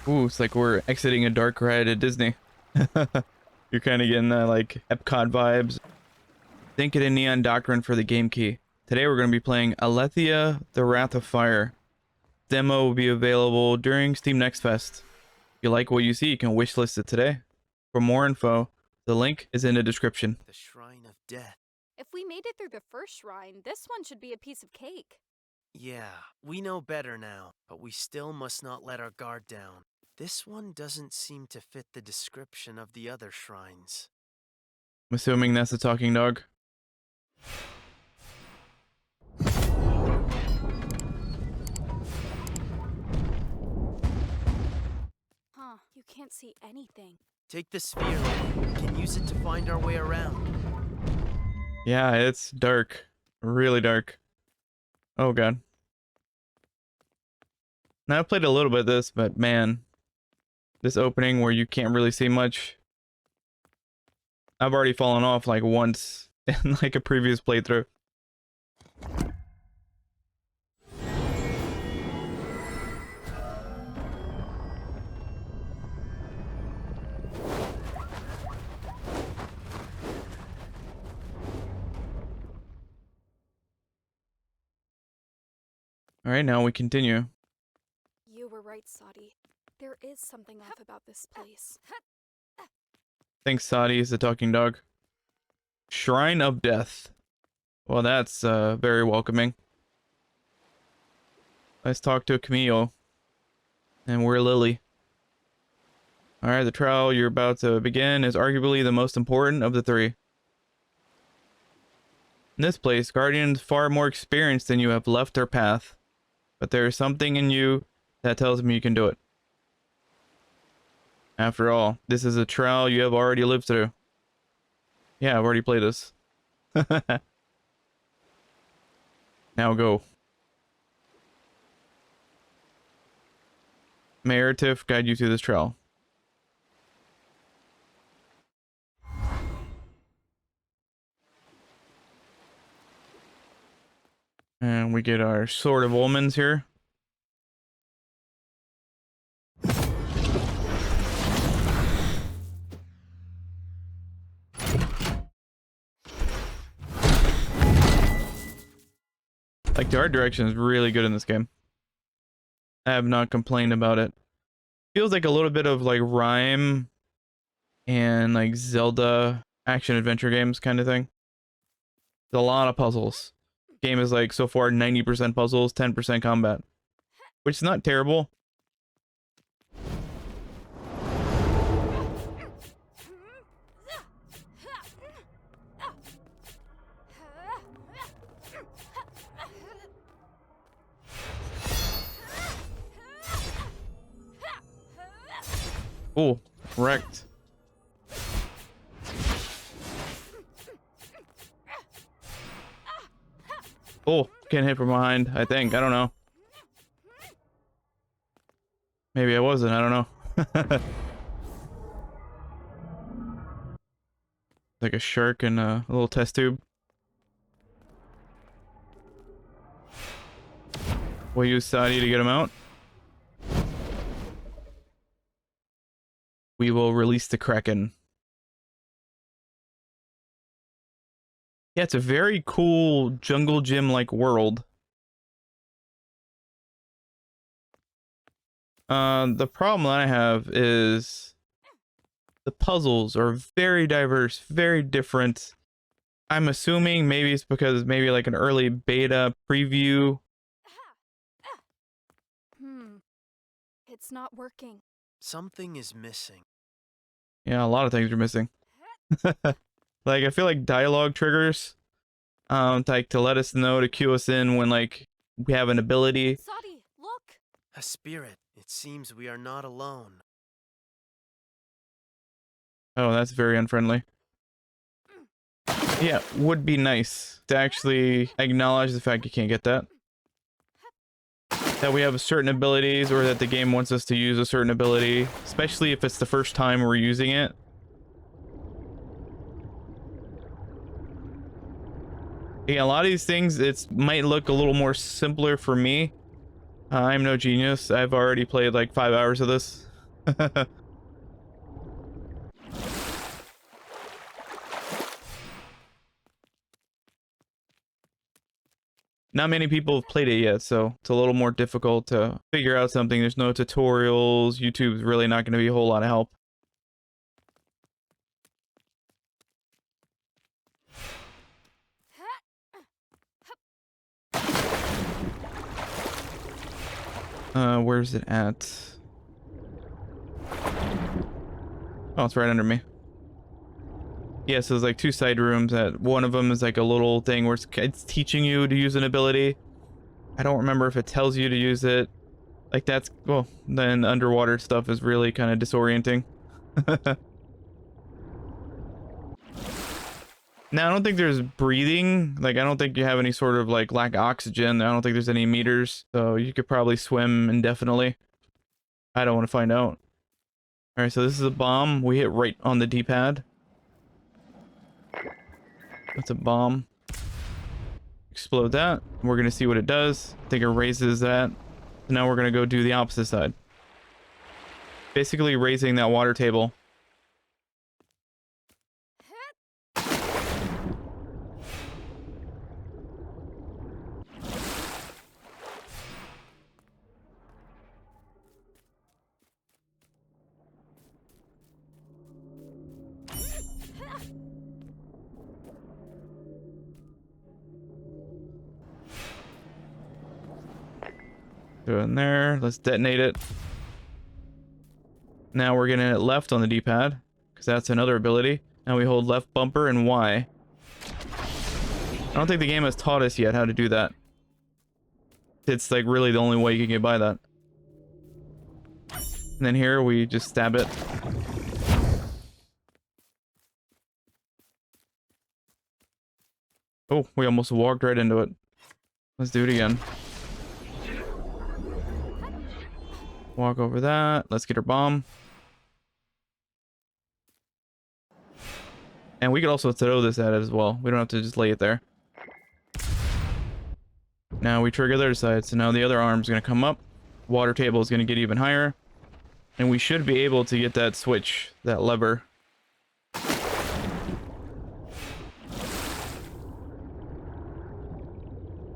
Ooh, it's like we're exiting a dark ride at Disney. You're kind of getting like Epcot vibes. Think it in Neon Doctrine for the game key. Today we're going to be playing Altheia, the Wrath of Aferi. Demo will be available during Steam Next Fest. If you like what you see, you can wishlist it today. For more info, the link is in the description. The Shrine of Death. If we made it through the first shrine, this one should be a piece of cake. Yeah, we know better now, but we still must not let our guard down. This one doesn't seem to fit the description of the other shrines. I'm assuming that's the talking dog. Huh, you can't see anything. Take the sphere. We can use it to find our way around. Yeah, it's dark. Really dark. Oh god. Now, I played a little bit of this, but man, this opening where you can't really see much. I've already fallen off like once in like a previous playthrough. All right, now we continue. You were right, Sadi. There is something off about this place. Thanks, Sadi is the talking dog. Shrine of Death. Well, that's very welcoming. Let's talk to Camille. And we're Lily. Alright, the trial you're about to begin is arguably the most important of the three. In this place, Guardian's far more experienced than you have left their path. But there is something in you that tells me you can do it. After all, this is a trial you have already lived through. Yeah, I've already played this. Now go. May Tiff guide you through this trial. And we get our Sword of Omens here. Like, the art direction is really good in this game. I have not complained about it. Feels like a little bit of like Rhyme and like Zelda action adventure games kind of thing. There's a lot of puzzles. Game is like so far 90% puzzles, 10% combat, which is not terrible. Oh, wrecked. Oh, can't hit from behind, I think. I don't know. Maybe I wasn't, I don't know. Like a shark in a little test tube. We'll use Sadi to get him out. We will release the Kraken. Yeah, it's a very cool jungle gym-like world. The problem that I have is the puzzles are very diverse, very different. I'm assuming maybe it's because maybe like an early beta preview. It's not working. Something is missing. Yeah, a lot of things are missing. Like, I feel like dialogue triggers, like to let us know, to cue us in when like we have an ability. Sadi, look! A spirit. It seems we are not alone. Oh, that's very unfriendly. Yeah, would be nice to actually acknowledge the fact you can't get that. That we have certain abilities, or that the game wants us to use a certain ability, especially if it's the first time we're using it. Yeah, a lot of these things, it might look a little more simpler for me. I'm no genius. I've already played like 5 hours of this. Not many people have played it yet, so it's a little more difficult to figure out something. There's no tutorials. YouTube's really not going to be a whole lot of help. Where's it at? Oh, it's right under me. Yeah, so there's like two side rooms. One of them is like a little thing where it's teaching you to use an ability. I don't remember if it tells you to use it. Like that's, well, then underwater stuff is really kind of disorienting. Now, I don't think there's breathing. Like, I don't think you have any sort of like lack of oxygen. I don't think there's any meters. So you could probably swim indefinitely. I don't want to find out. All right, so this is a bomb. We hit right on the D-pad. That's a bomb. Explode that. We're going to see what it does. I think it raises that. So now we're going to go do the opposite side. Basically raising that water table. Go in there. Let's detonate it. Now we're getting it left on the D-pad, because that's another ability. Now we hold left bumper and Y. I don't think the game has taught us yet how to do that. It's like really the only way you can get by that. And then here we just stab it. Oh, we almost walked right into it. Let's do it again. Walk over that. Let's get our bomb. And we could also throw this at it as well. We don't have to just lay it there. Now we trigger the other side. So now the other arm's going to come up. Water table is going to get even higher. And we should be able to get that switch, that lever. I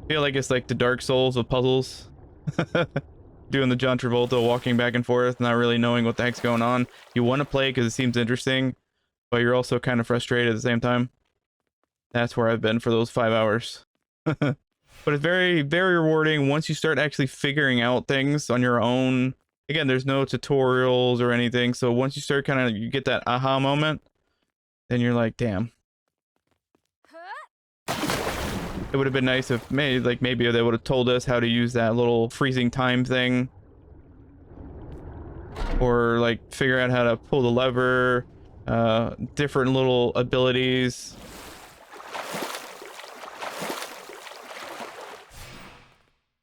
feel like it's like the Dark Souls of puzzles. Doing the John Travolta walking back and forth, not really knowing what the heck's going on. You want to play because it seems interesting, but you're also kind of frustrated at the same time. That's where I've been for those 5 hours. But it's very, very rewarding once you start actually figuring out things on your own. Again, there's no tutorials or anything, so once you start kind of, you get that aha moment, then you're like, damn. It would have been nice if maybe they would have told us how to use that little freezing time thing, or like figure out how to pull the lever, different little abilities.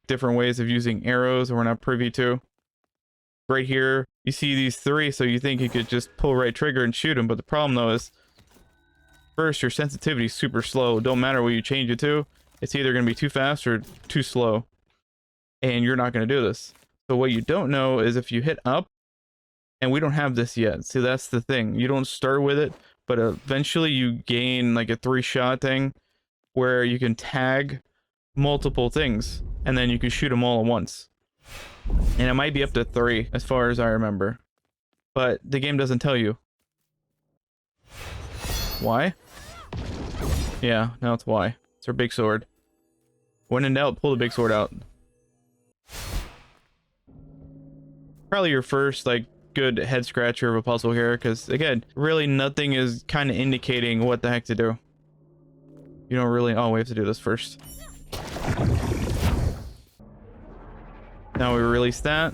Different ways of using arrows we're not privy to. Right here, you see these three, so you think you could just pull right trigger and shoot them, but the problem though is, first, your sensitivity is super slow. Don't matter what you change it to. It's either going to be too fast or too slow. And you're not going to do this. So what you don't know is if you hit up, and we don't have this yet. See, that's the thing. You don't start with it, but eventually you gain like a 3-shot thing where you can tag multiple things and then you can shoot them all at once. And it might be up to 3 as far as I remember. But the game doesn't tell you. Why? Yeah, now it's Y. It's our big sword. When in doubt, pull the big sword out. Probably your first, like, good head scratcher of a puzzle here, because, again, really nothing is kind of indicating what the heck to do. You don't really... Oh, we have to do this first. Now we release that.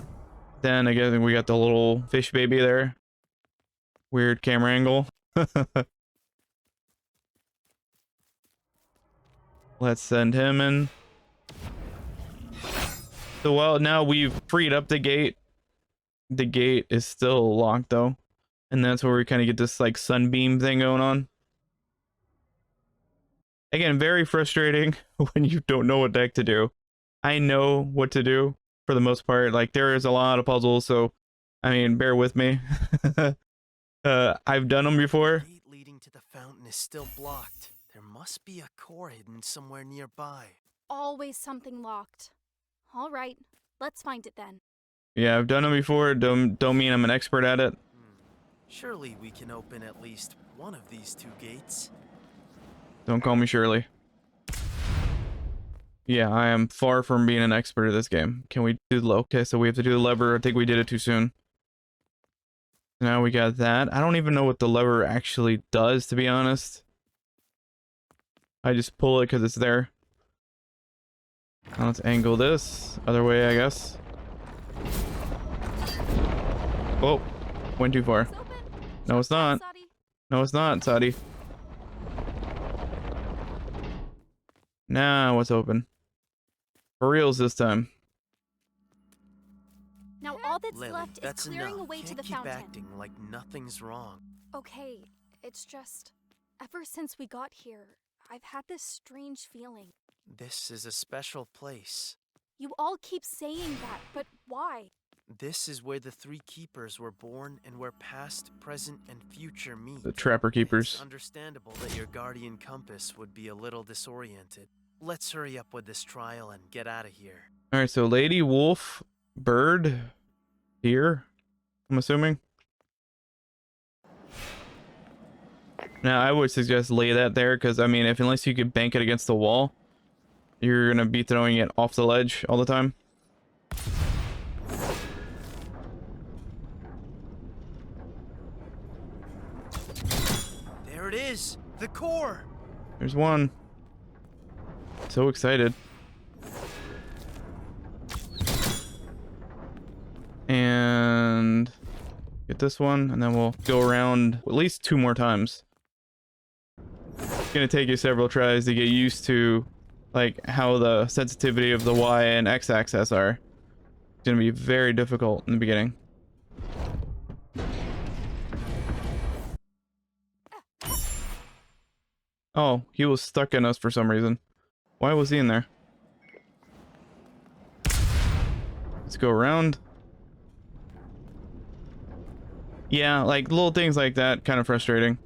Then, again, we got the little fish baby there. Weird camera angle. Let's send him in. So, well, now we've freed up the gate. The gate is still locked, though. And that's where we kind of get this, like, sunbeam thing going on. Again, very frustrating when you don't know what the heck to do. I know what to do for the most part. Like, there is a lot of puzzles, so I mean, bear with me. I've done them before. The gate leading to the fountain is still blocked. There must be a core hidden somewhere nearby. Always something locked. All right, let's find it then. Yeah, I've done them before. Don't mean I'm an expert at it. Surely we can open at least one of these two gates. Don't call me Shirley. Yeah, I am far from being an expert at this game. Can we do the okay, so we have to do the lever. I think we did it too soon. Now we got that. I don't even know what the lever actually does, to be honest. I just pull it because it's there. Now let's angle this. Other way, I guess. Oh, went too far. It's open. No, it's not. Sadi. No, it's not, Sadi. Now what's open? For reals this time. Now all that's Lily, left is that's clearing enough. a way to Can't the keep fountain. acting like nothing's wrong. Okay, it's just ever since we got here, I've had this strange feeling. This is a special place. You all keep saying that, but why? This is where the three keepers were born and where past, present, and future meet. The Trapper It's Keepers. understandable that your guardian compass would be a little disoriented. Let's hurry up with this trial and get out of here. Alright, so lady, wolf, bird, deer, I'm assuming. Now, I would suggest lay that there, because, I mean, unless you could bank it against the wall, you're going to be throwing it off the ledge all the time. There it is! The core! There's one. So excited. And get this one, and then we'll go around at least 2 more times. It's gonna take you several tries to get used to like how the sensitivity of the Y and X axis are. It's gonna be very difficult in the beginning. Oh, he was stuck in us for some reason. Why was he in there? Let's go around. Yeah, like little things like that, kind of frustrating.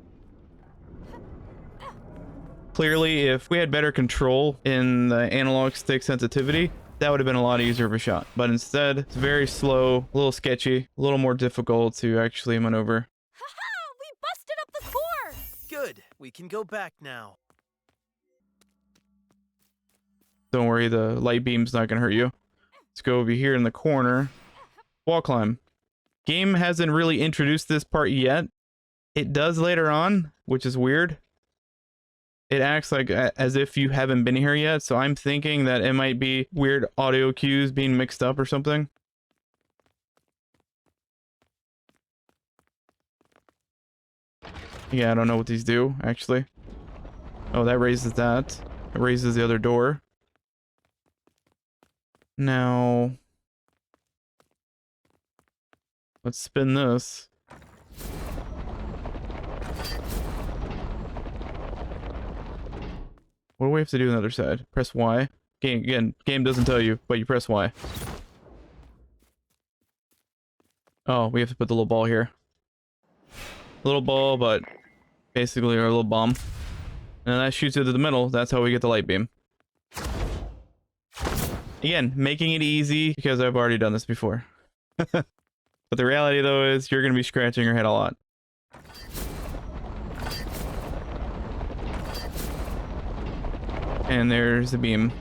Clearly, if we had better control in the analog stick sensitivity, that would have been a lot easier of a shot. But instead, it's very slow, a little sketchy, a little more difficult to actually maneuver. Haha! We busted up the core! Good. We can go back now. Don't worry, the light beam's not gonna hurt you. Let's go over here in the corner. Wall climb. Game hasn't really introduced this part yet. It does later on, which is weird. It acts like as if you haven't been here yet, so I'm thinking that it might be weird audio cues being mixed up or something. Yeah, I don't know what these do, actually. Oh, that raises that. It raises the other door. Now, let's spin this. What do we have to do on the other side? Press Y. Game doesn't tell you, but you press Y. Oh, we have to put the little ball here. Little ball, but basically our little bomb. And that shoots into the middle. That's how we get the light beam. Again, making it easy because I've already done this before. But the reality though is you're going to be scratching your head a lot. And there's the beam.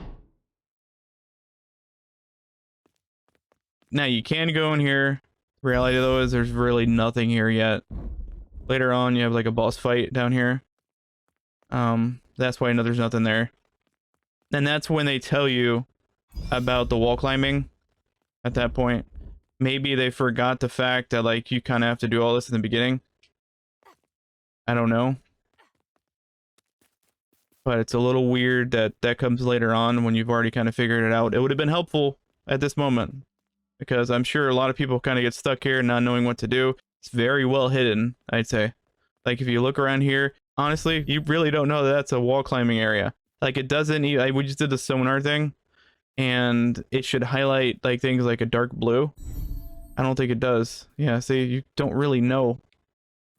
Now you can go in here. The reality though is there's really nothing here yet. Later on you have like a boss fight down here. That's why there's nothing there. And that's when they tell you about the wall climbing at that point. Maybe they forgot the fact that like you kind of have to do all this in the beginning. I don't know. But it's a little weird that that comes later on when you've already kind of figured it out. It would have been helpful at this moment, because I'm sure a lot of people kind of get stuck here not knowing what to do. It's very well hidden, I'd say. Like if you look around here, honestly, you really don't know that that's a wall climbing area. Like it doesn't even, we just did the sonar thing, and it should highlight like things like a dark blue. I don't think it does. Yeah, see, you don't really know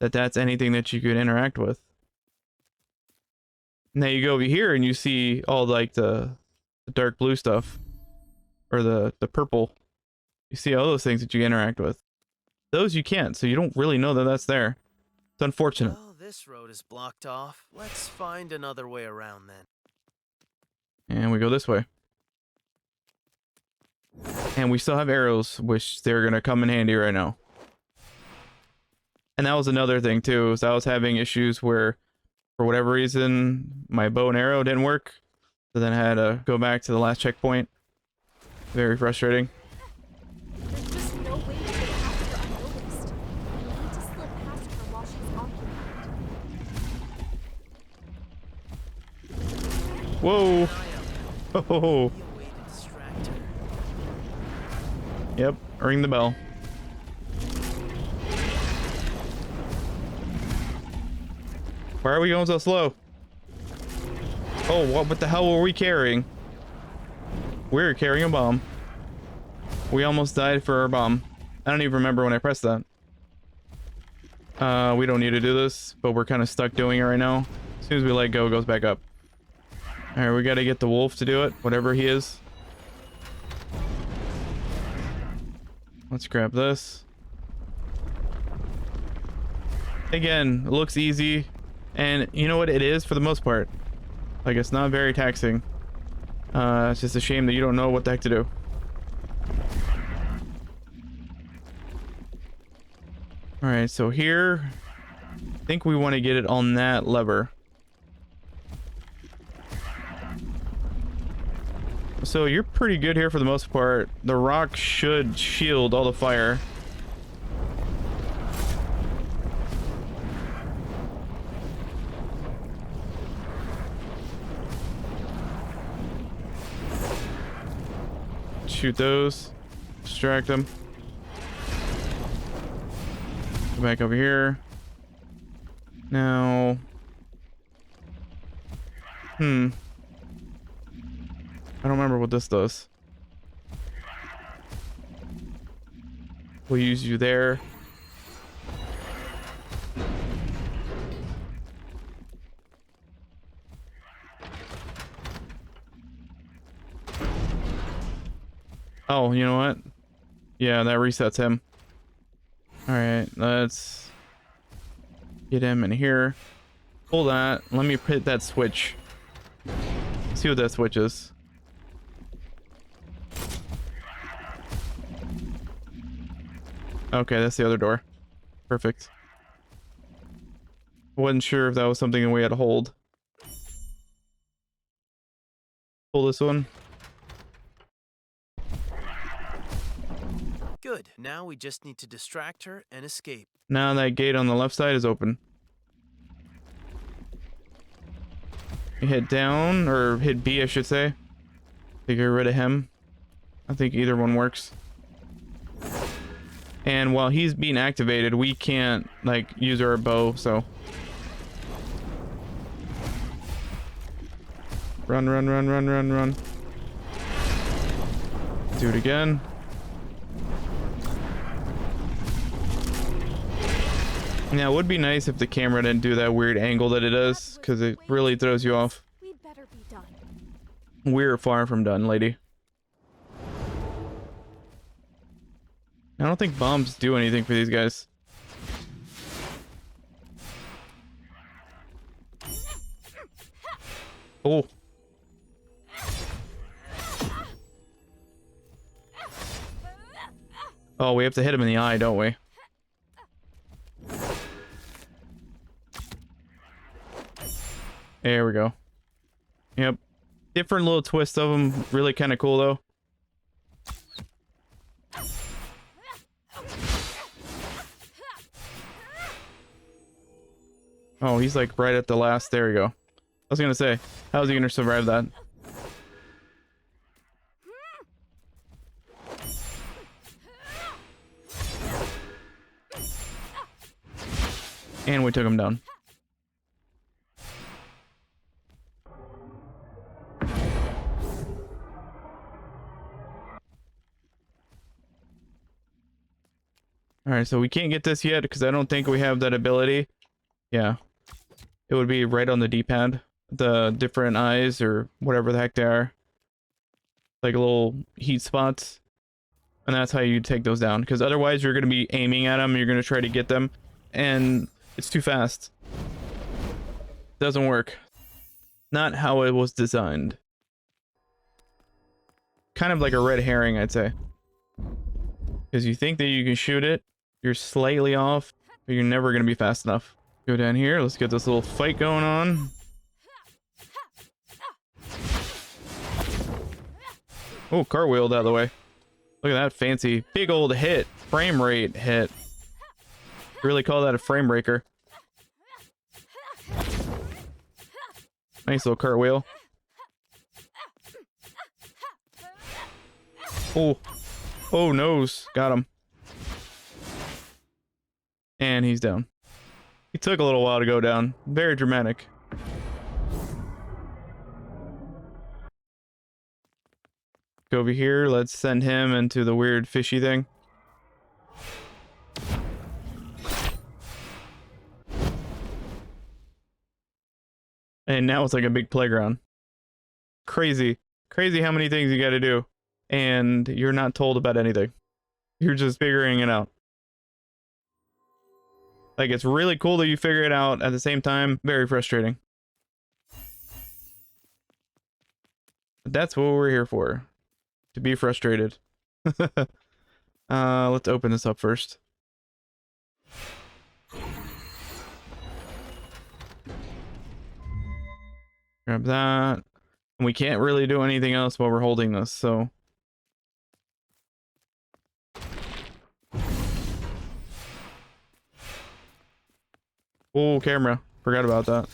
that that's anything that you could interact with. Now you go over here and you see all like the dark blue stuff, or the purple. You see all those things that you interact with. Those you can't, so you don't really know that that's there. It's unfortunate. Well, this road is blocked off. Let's find another way around then. And we go this way. And we still have arrows, which they're gonna come in handy right now. And that was another thing too, is I was having issues where, for whatever reason, my bow and arrow didn't work. So then I had to go back to the last checkpoint. Very frustrating. There's just no way to get past her unnoticed. We need to slip past her while she's occupied. Whoa! Oh, Be a way to distract her. yep. Ring the bell. Why are we going so slow? Oh, what the hell were we carrying? We're carrying a bomb. We almost died for our bomb. I don't even remember when I pressed that. We don't need to do this, but we're kind of stuck doing it right now. As soon as we let go, it goes back up. Alright, we gotta get the wolf to do it, whatever he is. Let's grab this. Again, it looks easy. And you know what it is for the most part? Like, it's not very taxing. It's just a shame that you don't know what the heck to do. Alright, so here, I think we want to get it on that lever. So you're pretty good here for the most part. The rock should shield all the fire. Shoot those. Distract them. Go back over here. Now. I don't remember what this does. We'll use you there. Oh, you know what? Yeah, that resets him. Alright, let's get him in here. Pull that. Let me hit that switch. See what that switch is. Okay, that's the other door. Perfect. Wasn't sure if that was something that we had to hold. Pull this one. Good. Now we just need to distract her and escape. Now that gate on the left side is open. You hit down, or hit B I should say, to get rid of him. I think either one works. And while he's being activated, we can't like use our bow, so run, run, run, run, run, run. Do it again. Now, it would be nice if the camera didn't do that weird angle that it does, because it really throws you off. We'd better be done. We're far from done, lady. I don't think bombs do anything for these guys. Oh. Oh, we have to hit him in the eye, don't we? There we go. Yep. Different little twist of them. Really kind of cool, though. Oh, he's like right at the last. There we go. I was gonna say, how is he gonna survive that? And we took him down. All right, so we can't get this yet because I don't think we have that ability. Yeah, it would be right on the D-pad, the different eyes or whatever the heck they are, like little heat spots, and that's how you take those down. Because otherwise, you're going to be aiming at them, you're going to try to get them, and it's too fast. Doesn't work. Not how it was designed. Kind of like a red herring, I'd say. Because you think that you can shoot it, you're slightly off, but you're never going to be fast enough. Go down here, let's get this little fight going on. Oh, cartwheeled out of the way. Look at that fancy, big old hit. Frame rate hit. Really call that a frame breaker. Nice little cartwheel. Oh. Oh, nose. Got him. And he's down. He took a little while to go down. Very dramatic. Go over here. Let's send him into the weird fishy thing. And now it's like a big playground. Crazy. Crazy how many things you gotta do. And you're not told about anything. You're just figuring it out. Like, it's really cool that you figure it out. At the same time, very frustrating. But that's what we're here for. To be frustrated. Let's open this up first. Grab that. And we can't really do anything else while we're holding this, so... Oh, camera. Forgot about that.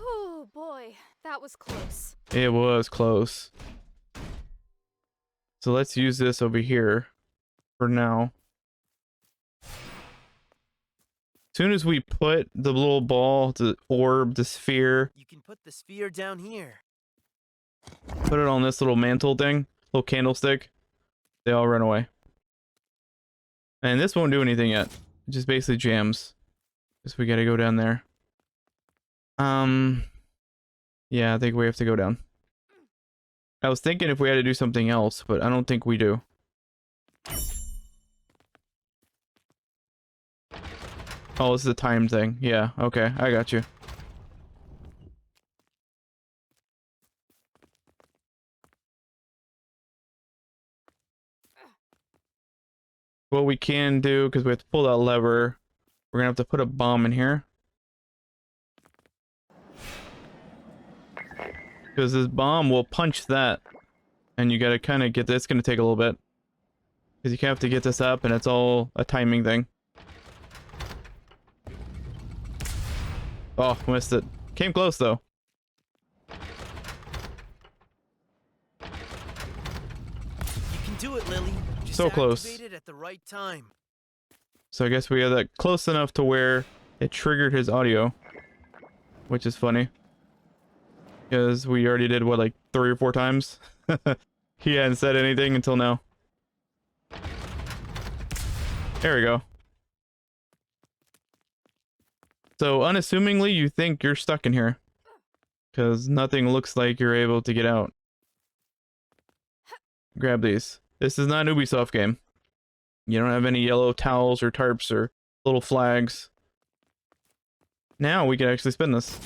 Oh boy, that was close. It was close. So let's use this over here for now. As soon as we put the little ball, the orb, the sphere, You can put the sphere down here. put it on this little mantle thing, little candlestick, they all run away. And this won't do anything yet. It just basically jams. Guess we gotta go down there. Yeah, I think we have to go down. I was thinking if we had to do something else, but I don't think we do. Oh, this is a time thing. Yeah, okay, I got you. What we can do, because we have to pull that lever, we're gonna have to put a bomb in here. Because this bomb will punch that. And you gotta kind of get this. It's gonna take a little bit. Because you have to get this up, and it's all a timing thing. Oh, missed it. Came close, though. You can do it, Lily. Just So close. activate it at the right time. So I guess we had that close enough to where it triggered his audio. Which is funny. Because we already did, what, like 3 or 4 times? He hadn't said anything until now. There we go. So, unassumingly, you think you're stuck in here. Because nothing looks like you're able to get out. Grab these. This is not an Ubisoft game. You don't have any yellow towels or tarps or little flags. Now we can actually spin this.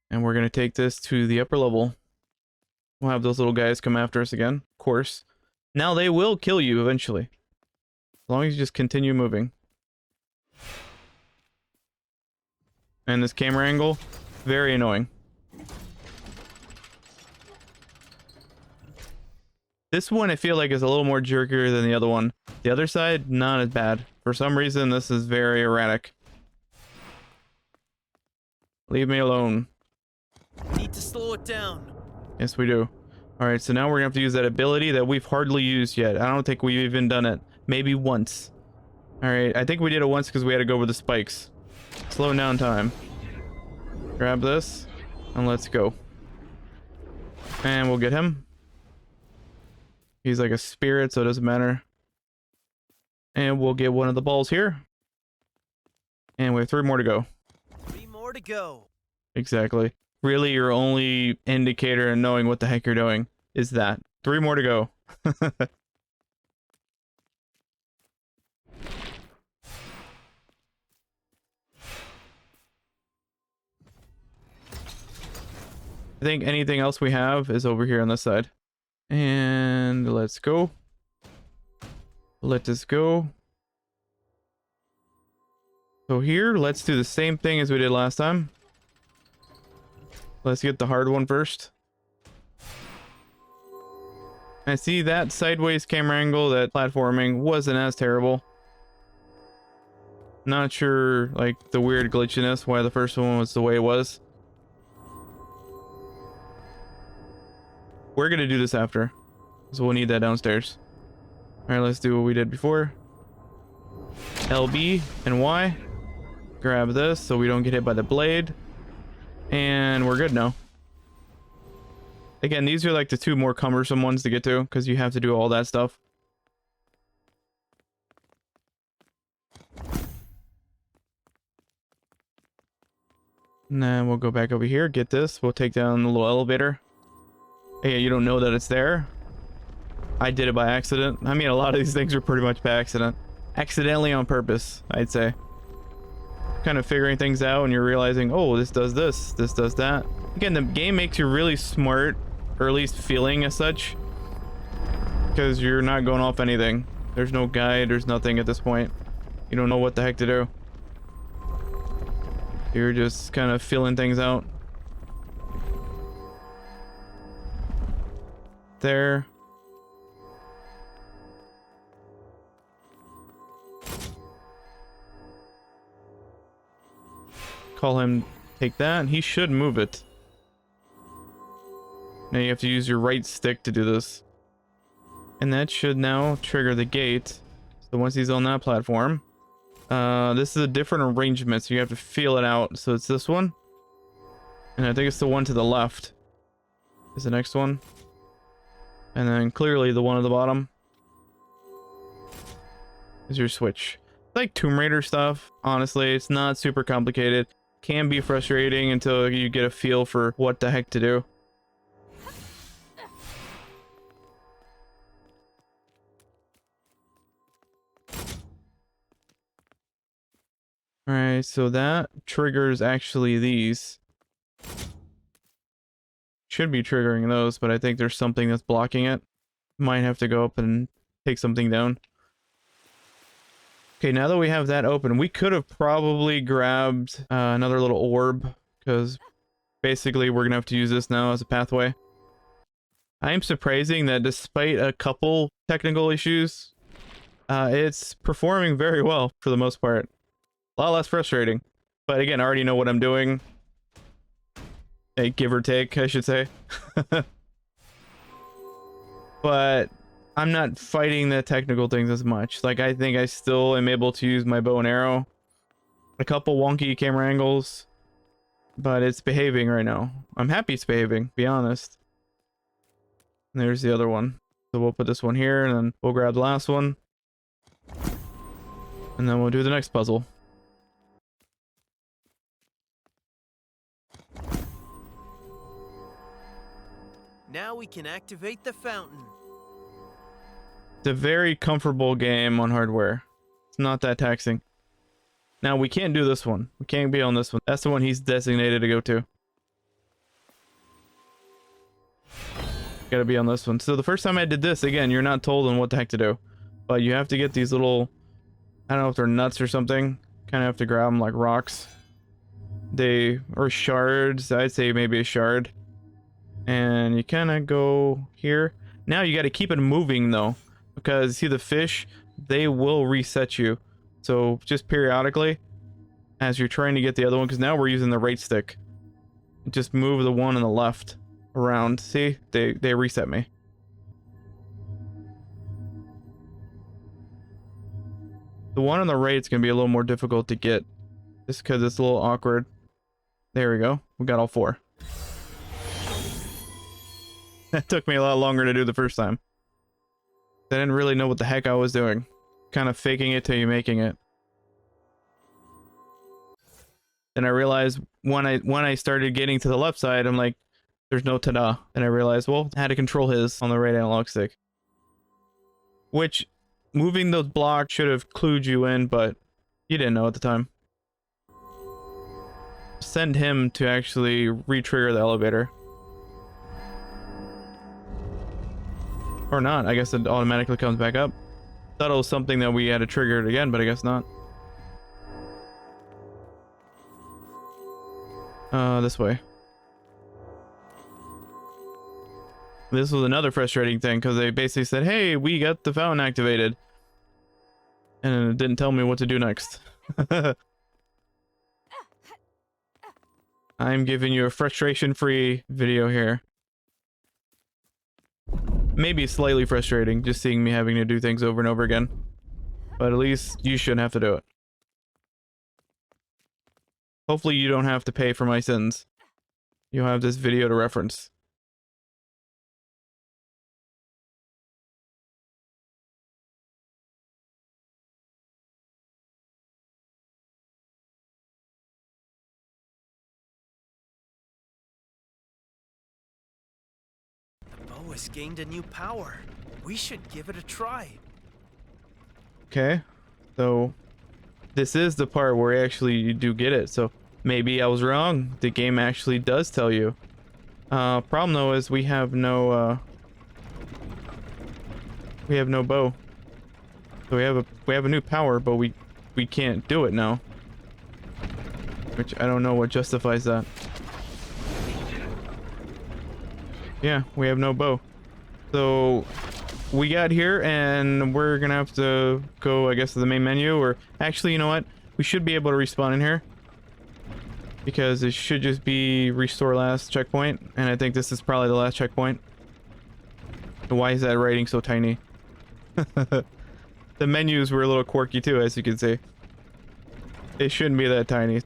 And we're going to take this to the upper level. We'll have those little guys come after us again, of course. Now they will kill you eventually. As long as you just continue moving. And this camera angle, very annoying. This one I feel like is a little more jerkier than the other one. The other side, not as bad. For some reason, this is very erratic. Leave me alone. Need to slow it down. Yes, we do. Alright, so now we're gonna have to use that ability that we've hardly used yet. I don't think we've even done it. Maybe once. Alright, I think we did it once because we had to go over the spikes. Slow down time. Grab this, and let's go. And we'll get him. He's like a spirit, so it doesn't matter. And we'll get one of the balls here. And we have 3 more to go. 3 more to go. Exactly. Really, your only indicator in knowing what the heck you're doing is that. 3 more to go. I think anything else we have is over here on this side. And let's go. Let us go. So here, let's do the same thing as we did last time. Let's get the hard one first. I see that sideways camera angle, that platforming wasn't as terrible. Not sure, like, the weird glitchiness, why the first one was the way it was. We're gonna do this after, so we'll need that downstairs. Alright, let's do what we did before. LB and Y. Grab this so we don't get hit by the blade. And we're good now. Again, these are like the 2 more cumbersome ones to get to, because you have to do all that stuff. And then we'll go back over here, get this. We'll take down the little elevator. Hey, you don't know that it's there. I did it by accident. I mean, a lot of these things are pretty much by accident. Accidentally on purpose, I'd say. Kind of figuring things out and you're realizing, oh, this does this, this does that. Again, the game makes you really smart, or at least feeling as such, because you're not going off anything. There's no guide, there's nothing at this point. You don't know what the heck to do. You're just kind of feeling things out. There. Call him, take that, and he should move it. Now you have to use your right stick to do this. And that should now trigger the gate. So once he's on that platform, this is a different arrangement, so you have to feel it out. So it's this one. And I think it's the one to the left is the next one. And then clearly the one at the bottom is your switch. It's like Tomb Raider stuff. Honestly, it's not super complicated. Can be frustrating until you get a feel for what the heck to do. Alright, so that triggers actually these. Should be triggering those, but I think there's something that's blocking it. Might have to go up and take something down. Okay, now that we have that open, we could have probably grabbed another little orb, because basically we're gonna have to use this now as a pathway. I am surprising that despite a couple technical issues, it's performing very well for the most part. A lot less frustrating. But again, I already know what I'm doing. Hey, give or take, I should say. But I'm not fighting the technical things as much. Like, I think I still am able to use my bow and arrow. A couple wonky camera angles. But it's behaving right now. I'm happy it's behaving, to be honest. And there's the other one. So we'll put this one here, and then we'll grab the last one. And then we'll do the next puzzle. Now we can activate the fountain. It's a very comfortable game on hardware. It's not that taxing. Now, we can't do this one. We can't be on this one. That's the one he's designated to go to. Gotta be on this one. So the first time I did this, again, you're not told on what the heck to do. But you have to get these little... I don't know if they're nuts or something. Kind of have to grab them like rocks. Or shards. I'd say maybe a shard. And you kind of go here. Now you got to keep it moving though, because see the fish, they will reset you. So just periodically, as you're trying to get the other one, because now we're using the right stick, just move the one on the left around. See, they reset me. The one on the right is gonna be a little more difficult to get, just because it's a little awkward. There we go. We got all 4. That took me a lot longer to do the first time. I didn't really know what the heck I was doing. Kind of faking it till you're making it. Then I realized when I started getting to the left side, I'm like, there's no ta-da. And I realized, well, I had to control his on the right analog stick. Which, moving those blocks should have clued you in, but you didn't know at the time. Send him to actually re-trigger the elevator. Or not, I guess it automatically comes back up. Thought it was something that we had to trigger it again, but I guess not. This way. This was another frustrating thing, because they basically said, hey, we got the fountain activated. And it didn't tell me what to do next. I'm giving you a frustration-free video here. Maybe slightly frustrating, just seeing me having to do things over and over again. But at least you shouldn't have to do it. Hopefully you don't have to pay for my sins. You'll have this video to reference. The bow has gained a new power. We should give it a try. Okay, so this is the part where actually you do get it, so maybe I was wrong. The game actually does tell you. Problem though is we have no bow. So we have a new power, but we can't do it now. Which I don't know what justifies that. Yeah, we have no bow. So we got here and we're gonna have to go, I guess, to the main menu, or actually, you know what? We should be able to respawn in here. Because it should just be restore last checkpoint, and I think this is probably the last checkpoint. Why is that writing so tiny? The menus were a little quirky too, as you can see. It shouldn't be that tiny.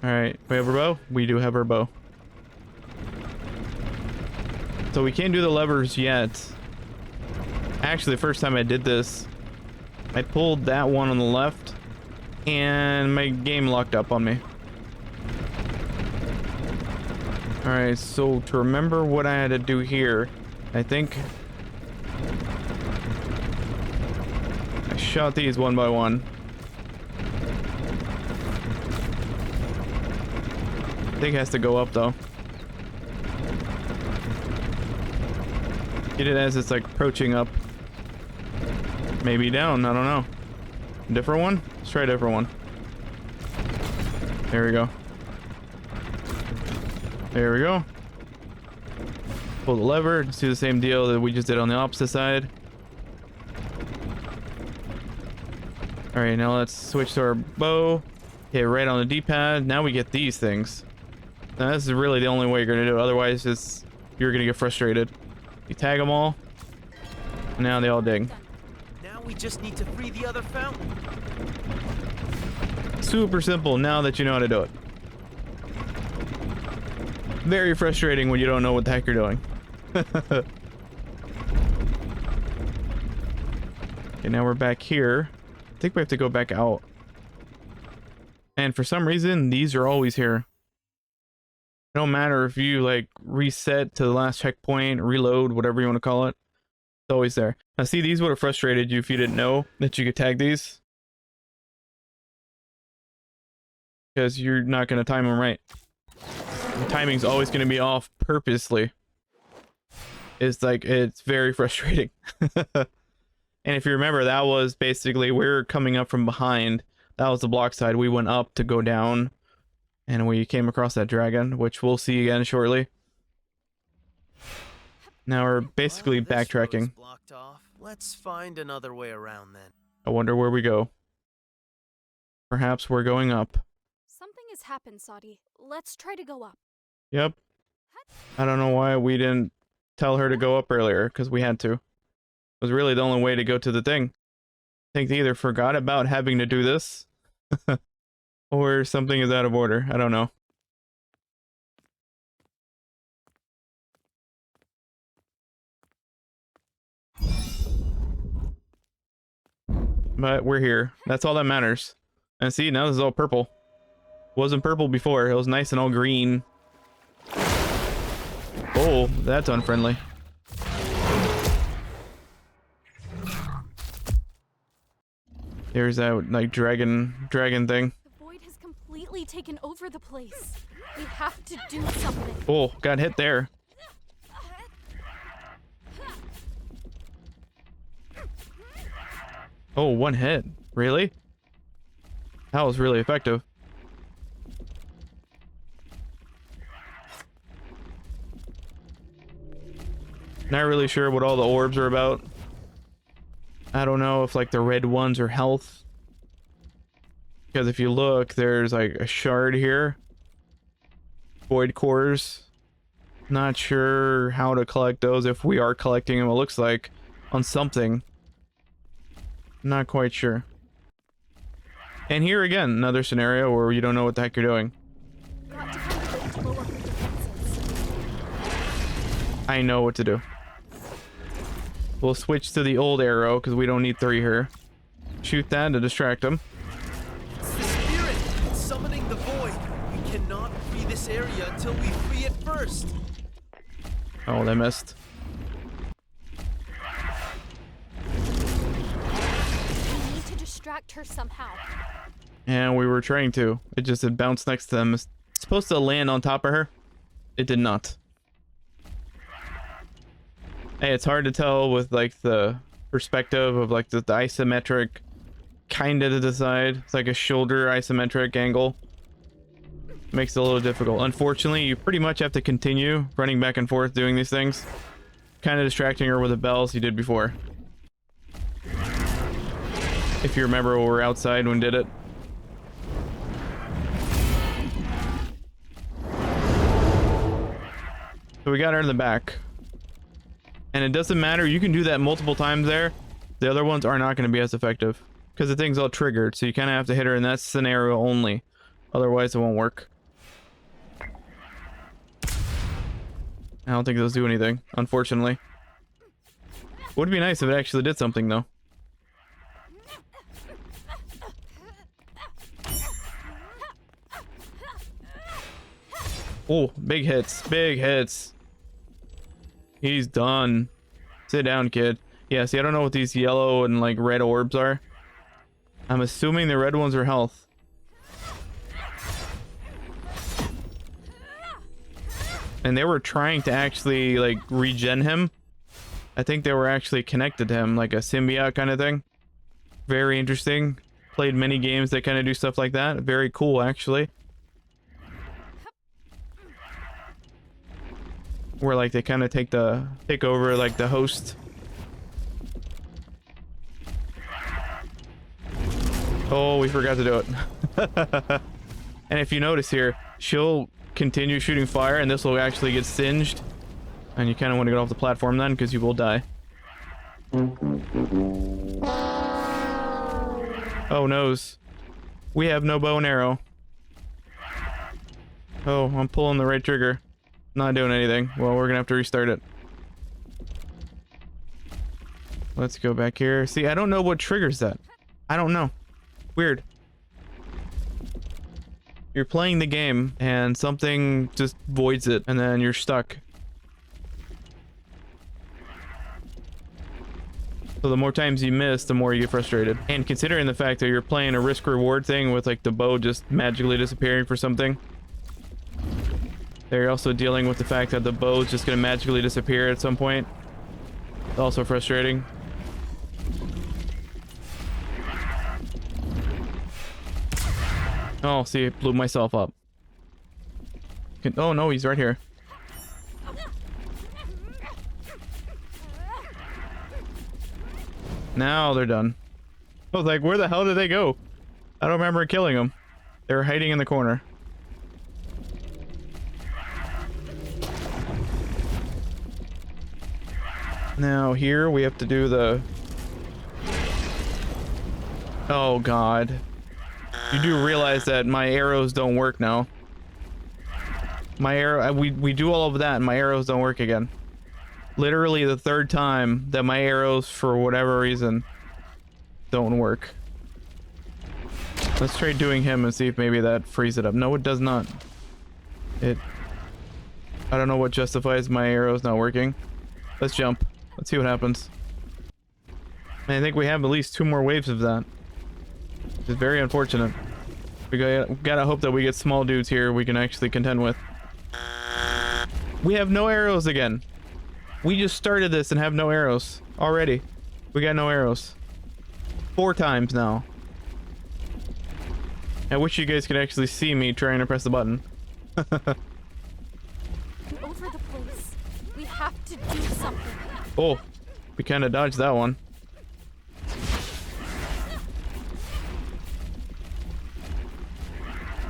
Alright, we have our bow? We do have our bow. So we can't do the levers yet. Actually, the first time I did this, I pulled that one on the left, and my game locked up on me. Alright, so to remember what I had to do here, I think I shot these one by one. I think it has to go up though. Get it as it's like approaching up. Maybe down, I don't know. Different one? Let's try a different one. There we go. There we go. Pull the lever, just do the same deal that we just did on the opposite side. Alright, now let's switch to our bow. Hit right on the D-pad. Now we get these things. Now this is really the only way you're gonna do it, otherwise you're gonna get frustrated. You tag them all, and now they all dig. Now we just need to free the other fountain. Super simple now that you know how to do it. Very frustrating when you don't know what the heck you're doing. Okay, now we're back here. I think we have to go back out. And for some reason, these are always here. It don't matter if you like reset to the last checkpoint, reload, whatever you want to call it. It's always there. Now see, these would have frustrated you if you didn't know that you could tag these. Because you're not going to time them right. The timing's always going to be off purposely. It's like, it's very frustrating. And if you remember, that was basically, we're coming up from behind. That was the block side. We went up to go down. And we came across that dragon, which we'll see again shortly. Now we're basically backtracking. Blocked off. Let's find another way around then. I wonder where we go. Perhaps we're going up. Something has happened, Saudi. Let's try to go up. Yep. I don't know why we didn't tell her to go up earlier, because we had to. It was really the only way to go to the thing. I think they either forgot about having to do this, or something is out of order. I don't know. But we're here. That's all that matters. And see, now this is all purple. Wasn't purple before. It was nice and all green. Oh, that's unfriendly. There's that like dragon thing. The void has completely taken over the place. We have to do something. Oh, got hit there. Oh, one hit. Really? That was really effective. Not really sure what all the orbs are about. I don't know if like the red ones are health. Because if you look, there's like a shard here. Void cores. Not sure how to collect those if we are collecting them, it looks like, on something. Not quite sure. And here again, another scenario where you don't know what the heck you're doing. Got to find a way to lower her defenses. I know what to do. We'll switch to the old arrow because we don't need 3 here. Shoot that to distract them. It's the spirit! It's summoning the void! We cannot free this area until we free it first! Oh, they missed. We need to distract her somehow. And we were trying to. It just had bounced next to them. It's supposed to land on top of her. It did not. Hey, it's hard to tell with like the perspective of like the isometric kind of to the side. It's like a shoulder isometric angle. Makes it a little difficult. Unfortunately, you pretty much have to continue running back and forth doing these things. Kind of distracting her with the bells you did before. If you remember when we were outside when we did it. So we got her in the back. And it doesn't matter, you can do that multiple times there. The other ones are not going to be as effective. Because the thing's all triggered, so you kind of have to hit her in that scenario only. Otherwise it won't work. I don't think those do anything, unfortunately. Would be nice if it actually did something though. Oh, big hits, big hits. He's done. Sit down, kid. Yeah, see, I don't know what these yellow and like red orbs are. I'm assuming the red ones are health. And they were trying to actually like regen him. I think they were actually connected to him, like a symbiote kind of thing. Very interesting. Played many games that kind of do stuff like that. Very cool, actually. Where like they kind of take over like the host. Oh, we forgot to do it. And if you notice here, she'll continue shooting fire and this will actually get singed. And you kind of want to get off the platform then because you will die. Oh noes. We have no bow and arrow. Oh, I'm pulling the right trigger. Not doing anything. Well, we're gonna have to restart it. Let's go back here. See, I don't know what triggers that. I don't know. Weird. You're playing the game and something just voids it and then you're stuck. So the more times you miss, the more you get frustrated. And considering the fact that you're playing a risk reward thing with like the bow just magically disappearing for something. They're also dealing with the fact that the bow is just going to magically disappear at some point. Also frustrating. Oh, see, it blew myself up. Oh no, he's right here. Now they're done. I was like, where the hell did they go? I don't remember killing them. They were hiding in the corner. Now here we have to do the... Oh god. You do realize that my arrows don't work now. My arrow... We do all of that and my arrows don't work again. Literally the 3rd time that my arrows, for whatever reason, don't work. Let's try doing him and see if maybe that frees it up. No, it does not. I don't know what justifies my arrows not working. Let's jump. Let's see what happens. And I think we have at least 2 more waves of that. It's very unfortunate. We gotta hope that we get small dudes here we can actually contend with. We have no arrows again. We just started this and have no arrows already. We got no arrows. 4 times now. I wish you guys could actually see me trying to press the button. Over the place. We have to do something. Oh, we kind of dodged that one.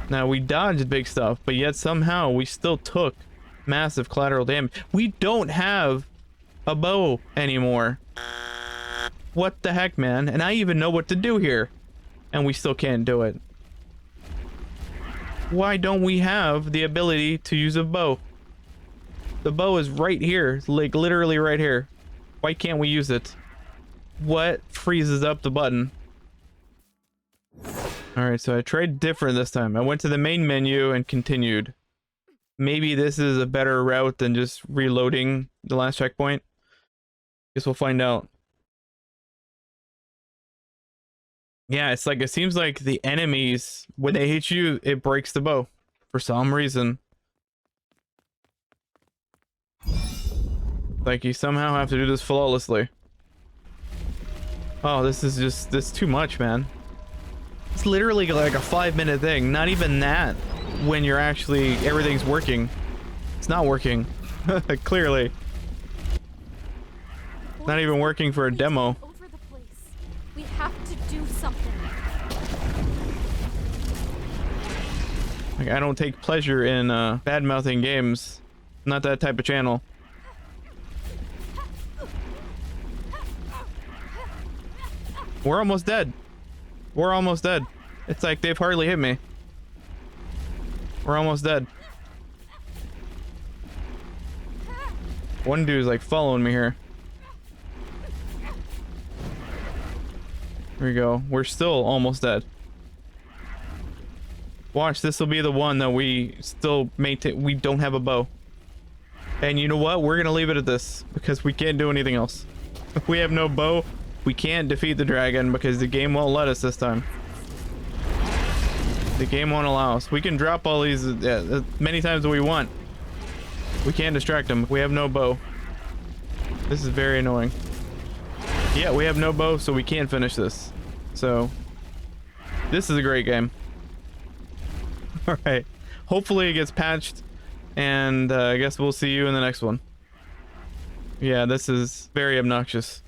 Now we dodged big stuff, but yet somehow we still took massive collateral damage. We don't have a bow anymore. What the heck, man? And I even know what to do here, and we still can't do it. Why don't we have the ability to use a bow? The bow is right here, like literally right here. Why can't we use it? What freezes up the button? Alright, so I tried different this time. I went to the main menu and continued. Maybe this is a better route than just reloading the last checkpoint. Guess we'll find out. Yeah, it's like, it seems like the enemies, when they hit you, it breaks the bow. For some reason. Like, you somehow have to do this flawlessly. Oh, this is too much, man. It's literally like a 5-minute thing. Not even that when you're actually, everything's working. It's not working. Clearly. Not even working for a demo. Over the place. We have to do something. Like, I don't take pleasure in bad-mouthing games. I'm not that type of channel. We're almost dead. We're almost dead. It's like they've hardly hit me. We're almost dead. One dude's like following me here. Here we go. We're still almost dead. Watch, this will be the one that we still maintain. We don't have a bow. And you know what? We're gonna leave it at this because we can't do anything else. If we have no bow, we can't defeat the dragon because the game won't let us this time. The game won't allow us. We can drop all these as many times as we want. We can't distract them. We have no bow. This is very annoying. Yeah, we have no bow, so we can't finish this. So, this is a great game. Alright. Hopefully it gets patched, and I guess we'll see you in the next one. Yeah, this is very obnoxious.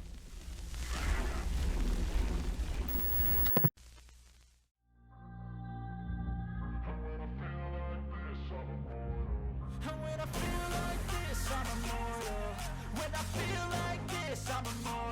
When I feel like this, I'm immortal.